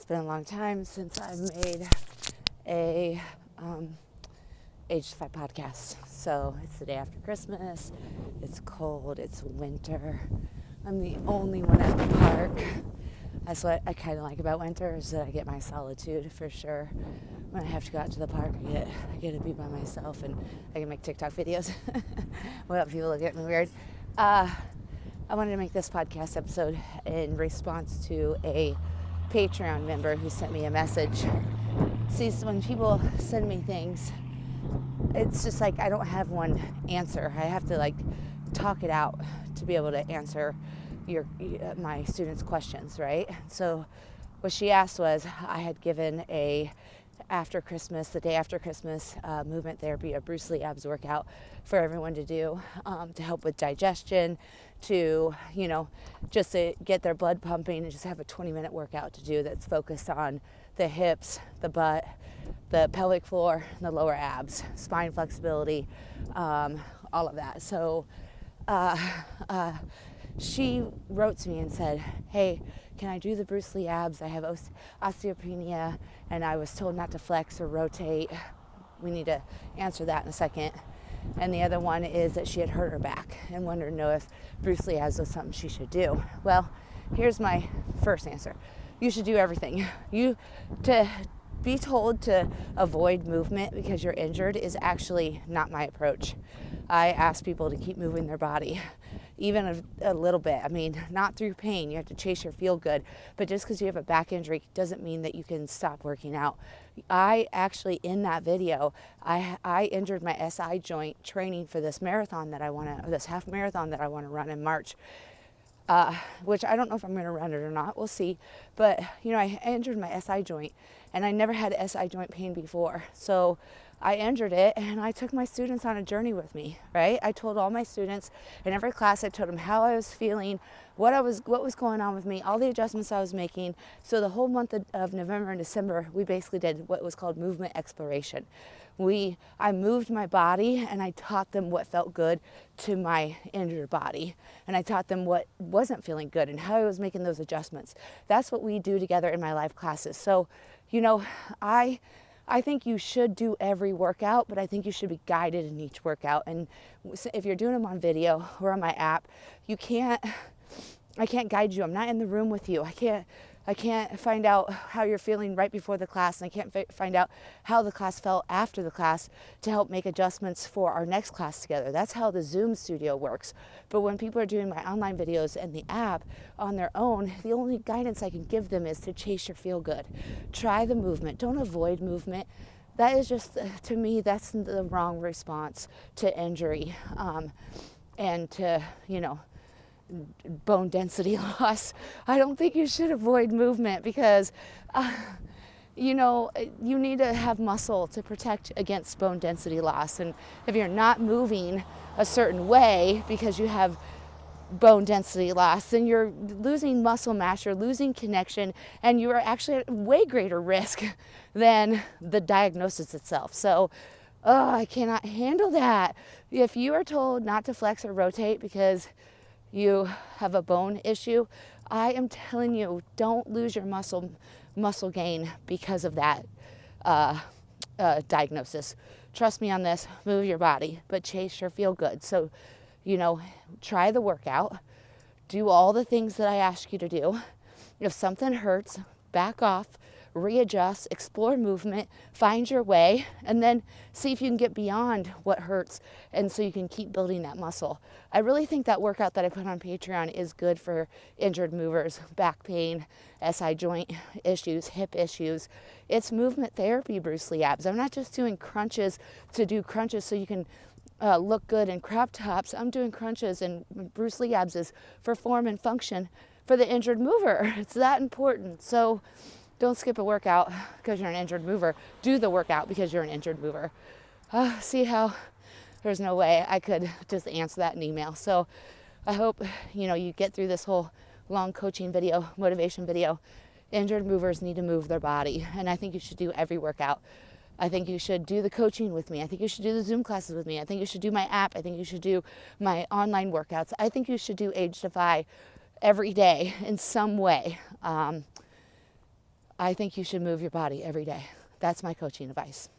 been a long time since I've made a AgeDEFY podcast. So it's the day after Christmas. It's cold. It's winter. I'm the only one at the park. That's what I kind of like about winter, is that I get my solitude for sure. When I have to go out to the park, I get to be by myself, and I can make TikTok videos without people looking at me weird. I wanted to make this podcast episode in response to a Patreon member who sent me a message. See, so when people send me things, it's just like I don't have one answer. I have to talk it out to be able to answer my students' questions, right? So what she asked was, I had given the day after Christmas movement therapy, a Bruce Lee abs workout for everyone to do to help with digestion, to just to get their blood pumping, and just have a 20-minute workout to do that's focused on the hips, the butt, the pelvic floor, the lower abs, spine flexibility, all of that. So she wrote to me and said, hey, can I do the Bruce Lee abs? I have osteopenia, and I was told not to flex or rotate. We need to answer that in a second. And the other one is that she had hurt her back and wanted to know if Bruce Lee abs was something she should do. Well, here's my first answer. You should do everything. To be told to avoid movement because you're injured is actually not my approach. I ask people to keep moving their body, even a little bit. I mean, not through pain. You have to chase your feel good. But just because you have a back injury doesn't mean that you can stop working out. I actually, in that video, I injured my SI joint training for this this half marathon that I want to run in March. Which I don't know if I'm going to run it or not. We'll see. But, I injured my SI joint, and I never had SI joint pain before. So I injured it, and I took my students on a journey with me, right? I told all my students in every class, I told them how I was feeling, what was going on with me, all the adjustments I was making. So the whole month of November and December, we basically did what was called movement exploration. I moved my body, and I taught them what felt good to my injured body. And I taught them what wasn't feeling good and how I was making those adjustments. That's what we do together in my live classes. So, I think you should do every workout, but I think you should be guided in each workout. And if you're doing them on video or on my app, I can't guide you. I'm not in the room with you. I can't find out how you're feeling right before the class, and I can't find out how the class felt after the class to help make adjustments for our next class together. That's how the Zoom studio works. But when people are doing my online videos and the app on their own, the only guidance I can give them is to chase your feel good. Try the movement. Don't avoid movement. That is just, to me, that's the wrong response to injury and to, bone density loss. I don't think you should avoid movement because, you need to have muscle to protect against bone density loss. And if you're not moving a certain way because you have bone density loss, then you're losing muscle mass, you're losing connection, and you are actually at way greater risk than the diagnosis itself. So, I cannot handle that. If you are told not to flex or rotate because you have a bone issue, I am telling you, don't lose your muscle gain because of that diagnosis. Trust me on this. Move your body, but chase your feel good. So, try the workout. Do all the things that I ask you to do. If something hurts, back off, readjust, explore movement, find your way, and then see if you can get beyond what hurts, and so you can keep building that muscle. I really think that workout that I put on Patreon is good for injured movers, back pain, SI joint issues, hip issues. It's movement therapy, Bruce Lee abs. I'm not just doing crunches to do crunches so you can look good in crop tops. I'm doing crunches, and Bruce Lee abs is for form and function for the injured mover. It's that important. So don't skip a workout because you're an injured mover. Do the workout because you're an injured mover. See how there's no way I could just answer that in email. So I hope, you get through this whole long coaching video, motivation video. Injured movers need to move their body. And I think you should do every workout. I think you should do the coaching with me. I think you should do the Zoom classes with me. I think you should do my app. I think you should do my online workouts. I think you should do AgeDEFY every day in some way. I think you should move your body every day. That's my coaching advice.